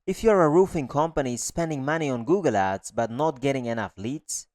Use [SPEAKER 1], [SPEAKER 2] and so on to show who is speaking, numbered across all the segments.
[SPEAKER 1] If you're a roofing company spending money on Google Ads but not getting enough leads,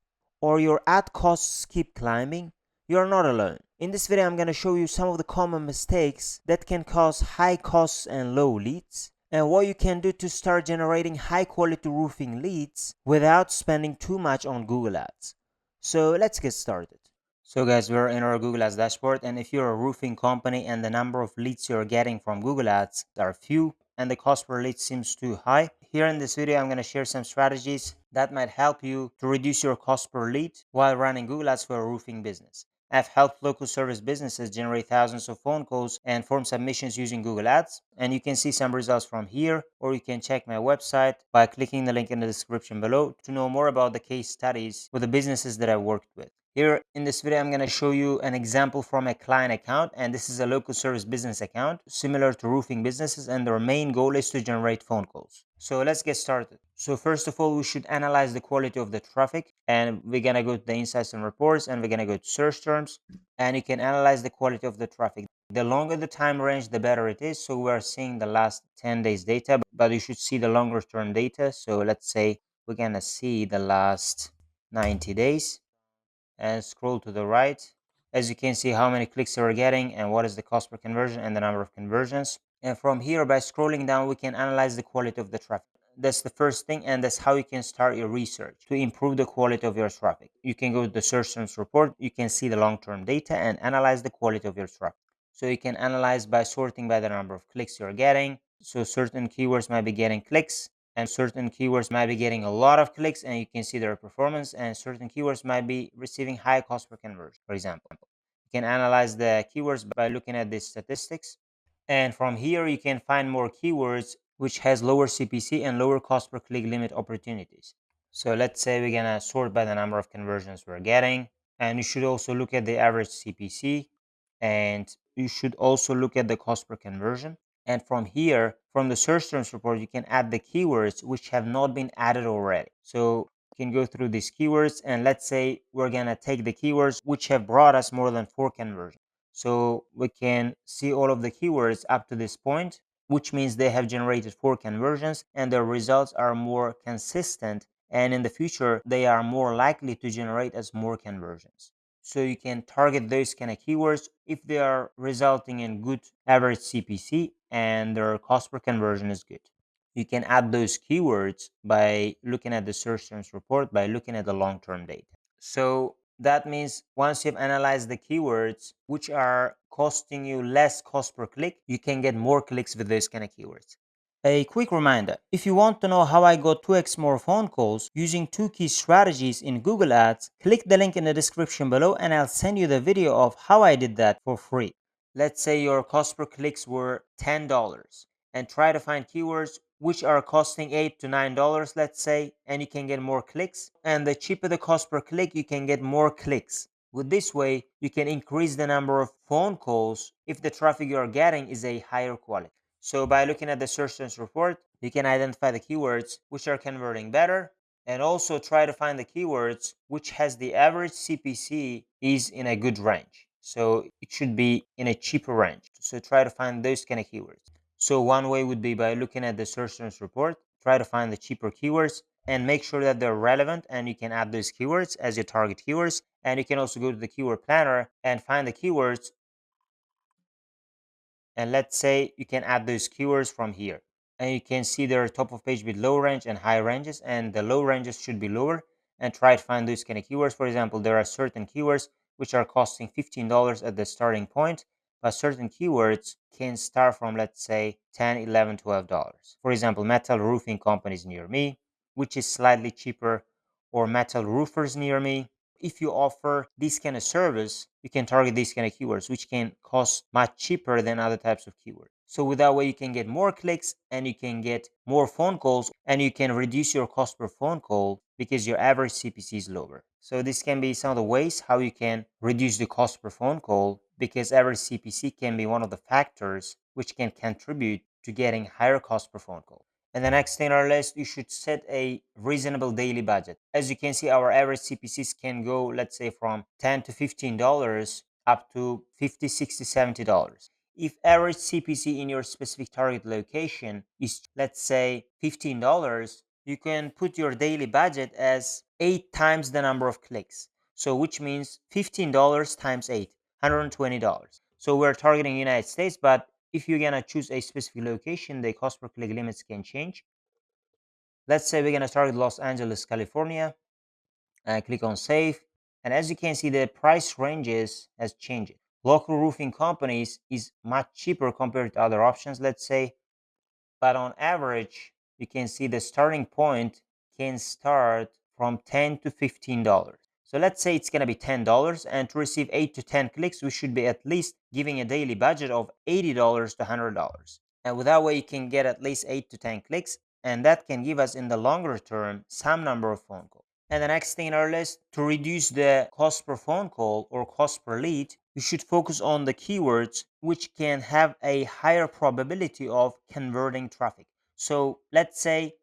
[SPEAKER 1] or your ad costs keep climbing, you're not alone. In this video, I'm going to show you some of the common mistakes that can cause high costs and low leads, and what you can do to start generating high quality roofing leads without spending too much on Google Ads. So let's get started. So guys, we're in our Google Ads dashboard, and if you're a roofing company and the number of leads you're getting from Google Ads are few and the cost per lead seems too high, here in this video I'm going to share some strategies that might help you to reduce your cost per lead while running Google Ads for a roofing business. I've helped local service businesses generate thousands of phone calls and form submissions using Google Ads, and you can see some results from here, or you can check my website by clicking the link in the description below to know more about the case studies with the businesses that I worked with. Here in this video, I'm going to show you an example from a client account, and this is a local service business account similar to roofing businesses, and their main goal is to generate phone calls. So let's get started. So first of all, we should analyze the quality of the traffic, and we're going to go to the insights and reports, and we're going to go to search terms, and you can analyze the quality of the traffic. The longer the time range, the better it is. So we're seeing the last 10 days data, but you should see the longer term data. So let's say we're going to see the last 90 days. And scroll to the right. As you can see how many clicks you're getting and what is the cost per conversion and the number of conversions. And from here, by scrolling down, we can analyze the quality of the traffic. That's the first thing, and that's how you can start your research to improve the quality of your traffic. You can go to the search terms report, you can see the long-term data and analyze the quality of your traffic. So you can analyze by sorting by the number of clicks you're getting. So certain keywords might be getting clicks, and certain keywords might be getting a lot of clicks and you can see their performance, and certain keywords might be receiving high cost per conversion. For example, you can analyze the keywords by looking at the statistics, and from here you can find more keywords which has lower CPC and lower cost per click limit opportunities. So let's say we're gonna sort by the number of conversions we're getting, and you should also look at the average CPC, and you should also look at the cost per conversion. And from here, from the search terms report, you can add the keywords which have not been added already. So you can go through these keywords, and let's say we're going to take the keywords which have brought us more than 4 conversions. So we can see all of the keywords up to this point, which means they have generated 4 conversions and their results are more consistent. And in the future, they are more likely to generate as more conversions. So you can target those kind of keywords if they are resulting in good average CPC and their cost per conversion is good. You can add those keywords by looking at the search terms report, by looking at the long-term data. So that means once you've analyzed the keywords which are costing you less cost per click, you can get more clicks with those kind of keywords. A quick reminder, if you want to know how I got 2x more phone calls using 2 key strategies in Google Ads, click the link in the description below and I'll send you the video of how I did that for free. Let's say your cost per clicks were $10 and try to find keywords which are costing $8 to $9, let's say, and you can get more clicks. And the cheaper the cost per click, you can get more clicks. With this way, you can increase the number of phone calls if the traffic you are getting is a higher quality. So by looking at the search terms report, you can identify the keywords which are converting better, and also try to find the keywords which has the average CPC is in a good range. So it should be in a cheaper range. So try to find those kind of keywords. So one way would be by looking at the search terms report, try to find the cheaper keywords and make sure that they're relevant, and you can add those keywords as your target keywords. And you can also go to the keyword planner and find the keywords, and let's say you can add those keywords from here, and you can see they're top of page with low range and high ranges, and the low ranges should be lower, and try to find those kind of keywords. For example, there are certain keywords which are costing $15 at the starting point, but certain keywords can start from, let's say, 10, 11, $12. For example, metal roofing companies near me, which is slightly cheaper, or metal roofers near me. If you offer this kind of service, you can target these kind of keywords, which can cost much cheaper than other types of keywords. So with that way, you can get more clicks and you can get more phone calls, and you can reduce your cost per phone call because your average CPC is lower. So this can be some of the ways how you can reduce the cost per phone call, because average CPC can be one of the factors which can contribute to getting higher cost per phone call. And the next thing on our list, you should set a reasonable daily budget. As you can see, our average CPCs can go, let's say, from $10 to $15 up to $50, $60, $70. If average CPC in your specific target location is, let's say, $15, you can put your daily budget as 8 times the number of clicks. So which means $15 times 8, $120. So we're targeting United States, but if you're gonna choose a specific location, the cost per click limits can change. Let's say we're gonna target Los Angeles, California. Click on save, and as you can see, the price ranges has changed. Local roofing companies is much cheaper compared to other options, let's say, but on average you can see the starting point can start from $10 to $15. So let's say it's going to be $10, and to receive 8 to 10 clicks we should be at least giving a daily budget of $80 to $100, and with that way you can get at least 8 to 10 clicks, and that can give us in the longer term some number of phone calls. And the next thing in our list, to reduce the cost per phone call or cost per lead, you should focus on the keywords which can have a higher probability of converting traffic. So let's say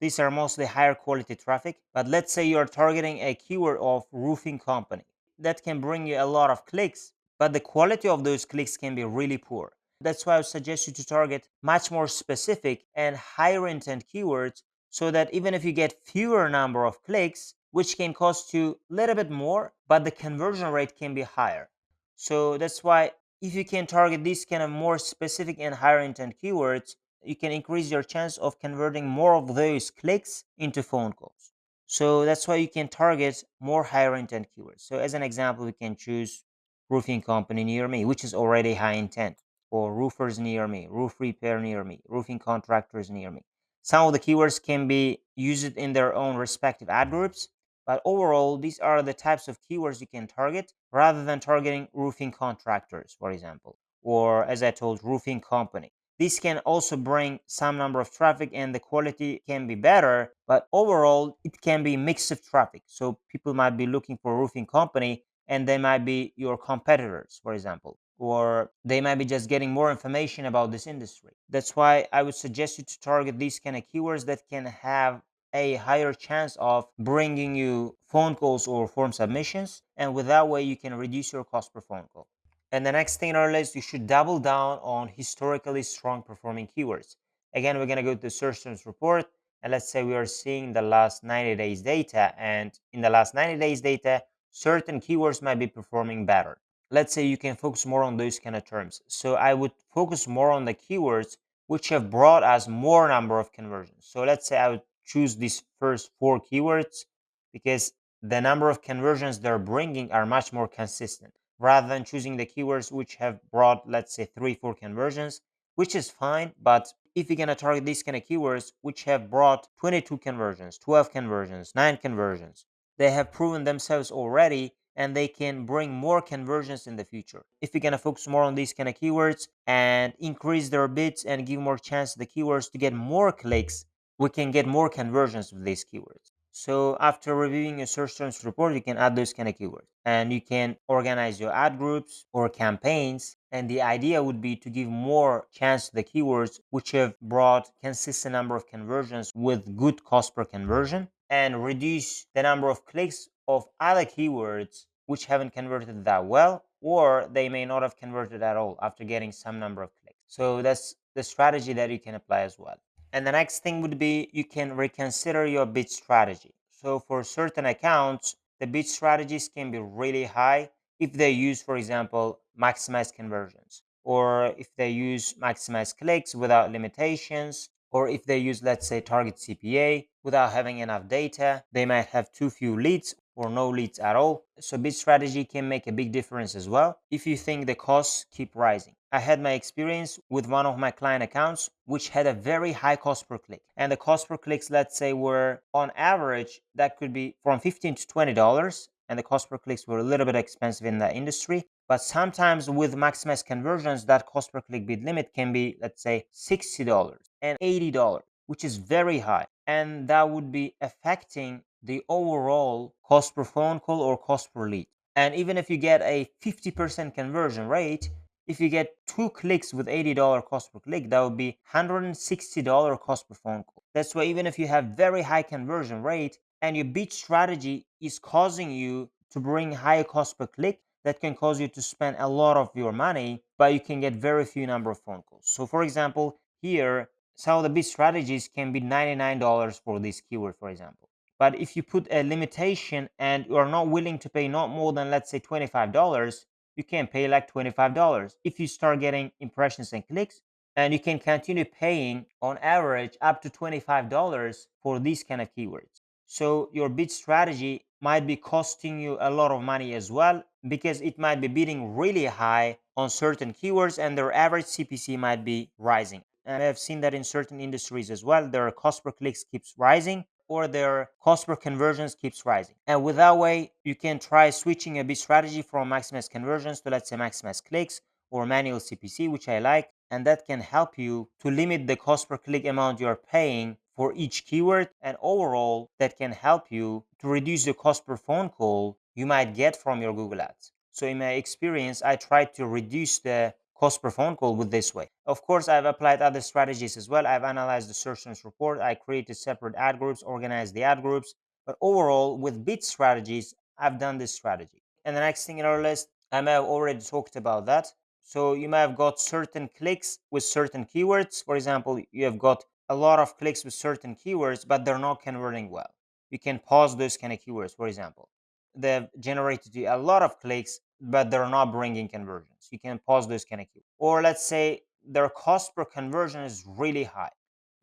[SPEAKER 1] these are mostly higher quality traffic, but let's say you're targeting a keyword of roofing company. That can bring you a lot of clicks, but the quality of those clicks can be really poor. That's why I would suggest you to target much more specific and higher intent keywords, so that even if you get fewer number of clicks, which can cost you a little bit more, but the conversion rate can be higher. So that's why if you can target these kind of more specific and higher intent keywords, you can increase your chance of converting more of those clicks into phone calls. So that's why you can target more higher intent keywords. So as an example, we can choose roofing company near me, which is already high intent, or roofers near me, roof repair near me, roofing contractors near me. Some of the keywords can be used in their own respective ad groups, but overall, these are the types of keywords you can target rather than targeting roofing contractors, for example, or as I told, roofing company. This can also bring some number of traffic and the quality can be better, but overall it can be mix of traffic. So people might be looking for a roofing company and they might be your competitors, for example, or they might be just getting more information about this industry. That's why I would suggest you to target these kind of keywords that can have a higher chance of bringing you phone calls or form submissions, and with that way you can reduce your cost per phone call. And the next thing on our list, you should double down on historically strong performing keywords. Again, we're going to go to the search terms report, and let's say we are seeing the last 90 days data, and in the last 90 days data, certain keywords might be performing better. Let's say you can focus more on those kind of terms. So I would focus more on the keywords which have brought us more number of conversions. So let's say I would choose these first 4 keywords because the number of conversions they're bringing are much more consistent, rather than choosing the keywords which have brought, let's say, 3-4 conversions, which is fine. But if you're going to target these kind of keywords which have brought 22 conversions, 12 conversions, 9 conversions, they have proven themselves already and they can bring more conversions in the future. If you're going to focus more on these kind of keywords and increase their bids and give more chance to the keywords to get more clicks, we can get more conversions with these keywords. So after reviewing your search terms report, you can add those kind of keywords and you can organize your ad groups or campaigns. And the idea would be to give more chance to the keywords which have brought consistent number of conversions with good cost per conversion, and reduce the number of clicks of other keywords which haven't converted that well, or they may not have converted at all after getting some number of clicks. So that's the strategy that you can apply as well. And the next thing would be you can reconsider your bid strategy. So for certain accounts, the bid strategies can be really high if they use, for example, maximize conversions, or if they use maximize clicks without limitations, or if they use, let's say, target CPA without having enough data. They might have too few leads or no leads at all. So bid strategy can make a big difference as well if you think the costs keep rising. I had my experience with one of my client accounts which had a very high cost per click, and the cost per clicks, let's say, were on average that could be from $15 to $20, and the cost per clicks were a little bit expensive in that industry. But sometimes with maximized conversions, that cost per click bid limit can be, let's say, $60 and $80, which is very high, and that would be affecting the overall cost per phone call or cost per lead. And even if you get a 50% conversion rate, if you get 2 clicks with $80 cost per click, that would be $160 cost per phone call. That's why even if you have very high conversion rate and your bid strategy is causing you to bring higher cost per click, that can cause you to spend a lot of your money, but you can get very few number of phone calls. So for example, here, some of the big strategies can be $99 for this keyword, for example. But if you put a limitation and you are not willing to pay not more than, let's say, $25, you can pay like $25. If you start getting impressions and clicks, and you can continue paying on average up to $25 for these kind of keywords. So your bid strategy might be costing you a lot of money as well, because it might be bidding really high on certain keywords and their average CPC might be rising. And I've seen that in certain industries as well. Their cost per clicks keeps rising, or their cost per conversions keeps rising. And with that way, you can try switching a bid strategy from maximize conversions to, let's say, maximize clicks or manual CPC, which I like. And that can help you to limit the cost per click amount you're paying for each keyword. And overall, that can help you to reduce the cost per phone call you might get from your Google Ads. So in my experience, I tried to reduce the cost per phone call with this way. Of course, I've applied other strategies as well. I've analyzed the search terms report. I created separate ad groups, organized the ad groups. But overall, with bid strategies, I've done this strategy. And the next thing in our list, I may have already talked about that. So you may have got certain clicks with certain keywords. For example, you have got a lot of clicks with certain keywords, but they're not converting well. You can pause those kind of keywords. For example, they've generated you a lot of clicks, but they're not bringing conversions. You can pause those kind of keywords. Or let's say their cost per conversion is really high.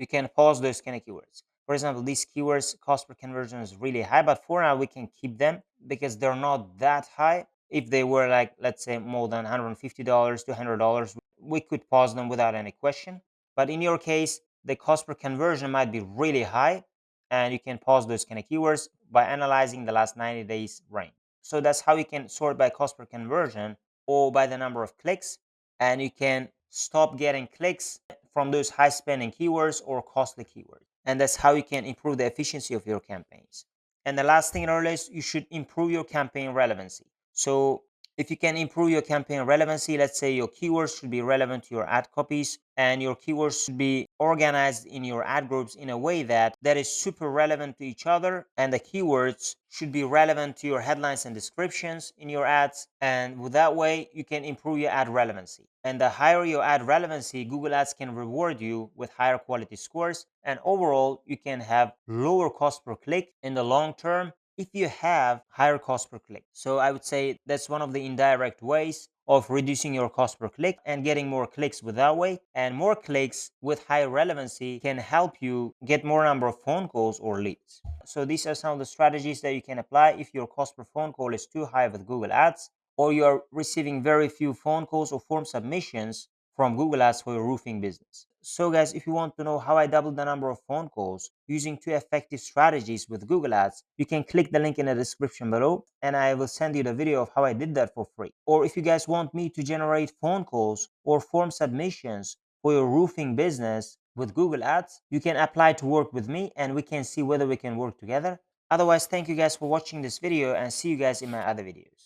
[SPEAKER 1] You can pause those kind of keywords. For example, these keywords cost per conversion is really high, but for now we can keep them because they're not that high. If they were like, let's say, more than $150 to $100, we could pause them without any question. But in your case, the cost per conversion might be really high, and you can pause those kind of keywords by analyzing the last 90 days range. So that's how you can sort by cost per conversion or by the number of clicks, and you can stop getting clicks from those high spending keywords or costly keywords. And that's how you can improve the efficiency of your campaigns. And the last thing in our list, you should improve your campaign relevancy. So if you can improve your campaign relevancy, let's say your keywords should be relevant to your ad copies, and your keywords should be organized in your ad groups in a way that is super relevant to each other, and the keywords should be relevant to your headlines and descriptions in your ads. And with that way, you can improve your ad relevancy. And the higher your ad relevancy, Google Ads can reward you with higher quality scores, and overall you can have lower cost per click in the long term if you have higher cost per click. So I would say that's one of the indirect ways of reducing your cost per click and getting more clicks with that way. And more clicks with high relevancy can help you get more number of phone calls or leads. So these are some of the strategies that you can apply if your cost per phone call is too high with Google Ads, or you are receiving very few phone calls or form submissions from Google Ads for your roofing business. So guys, if you want to know how I doubled the number of phone calls using 2 effective strategies with Google Ads, you can click the link in the description below and I will send you the video of how I did that for free. Or if you guys want me to generate phone calls or form submissions for your roofing business with Google Ads, you can apply to work with me and we can see whether we can work together. Otherwise, thank you guys for watching this video and see you guys in my other videos.